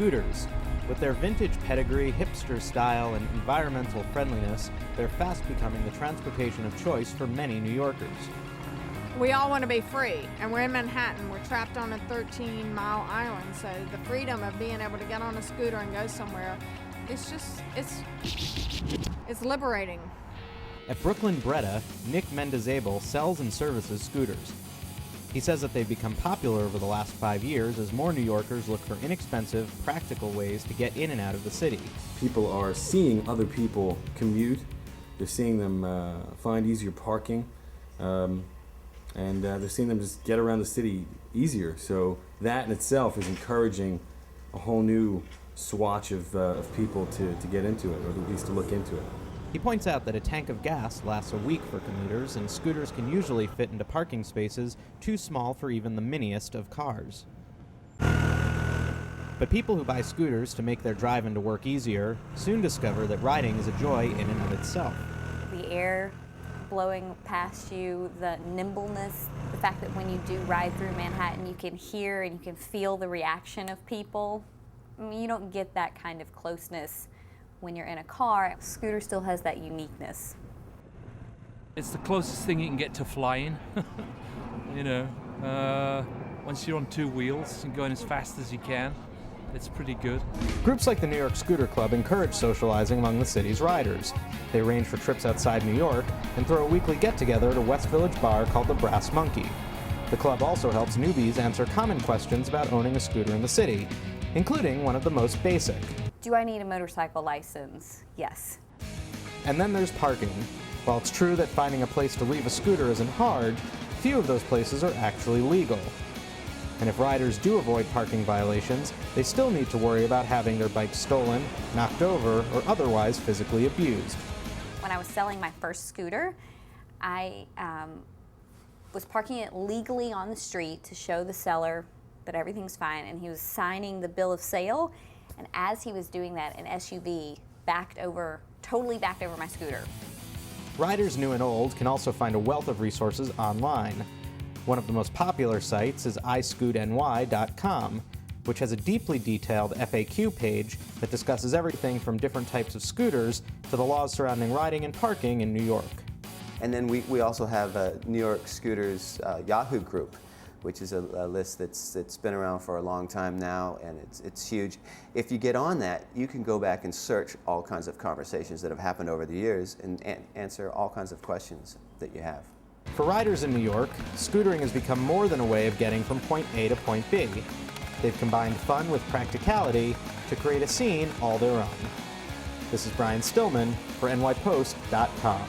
scooters. With their vintage pedigree, hipster style, and environmental friendliness, they're fast becoming the transportation of choice for many New Yorkers. We all want to be free, and we're in Manhattan. We're trapped on a 13-mile island, so the freedom of being able to get on a scooter and go somewhere, it's liberating. At Brooklyn Breda, Nick Mendizabal sells and services scooters. He says that they've become popular over the last 5 years as more New Yorkers look for inexpensive, practical ways to get in and out of the city. People are seeing other people commute. They're seeing them find easier parking. And they're seeing them just get around the city easier. So that in itself is encouraging a whole new swatch of people to get into it, or at least to look into it. He points out that a tank of gas lasts a week for commuters, and scooters can usually fit into parking spaces too small for even the miniest of cars. But people who buy scooters to make their drive into work easier soon discover that riding is a joy in and of itself. The air blowing past you, the nimbleness, the fact that when you do ride through Manhattan, you can hear and you can feel the reaction of people. I mean, you don't get that kind of closeness when you're in a car. A scooter still has that uniqueness. It's the closest thing you can get to flying. Once you're on two wheels and going as fast as you can, it's pretty good. Groups like the New York Scooter Club encourage socializing among the city's riders. They arrange for trips outside New York and throw a weekly get-together at a West Village bar called the Brass Monkey. The club also helps newbies answer common questions about owning a scooter in the city, including one of the most basic. Do I need a motorcycle license? Yes. And then there's parking. While it's true that finding a place to leave a scooter isn't hard, few of those places are actually legal. And if riders do avoid parking violations, they still need to worry about having their bikes stolen, knocked over, or otherwise physically abused. When I was selling my first scooter, I was parking it legally on the street to show the seller that everything's fine, and he was signing the bill of sale, and as he was doing that, an SUV totally backed over my scooter. Riders new and old can also find a wealth of resources online. One of the most popular sites is iscootny.com, which has a deeply detailed FAQ page that discusses everything from different types of scooters to the laws surrounding riding and parking in New York. And then we also have a New York Scooters Yahoo group, which is a list that's been around for a long time now, and it's huge. If you get on that, you can go back and search all kinds of conversations that have happened over the years and answer all kinds of questions that you have. For riders in New York, scootering has become more than a way of getting from point A to point B. They've combined fun with practicality to create a scene all their own. This is Brian Stillman for NYPost.com.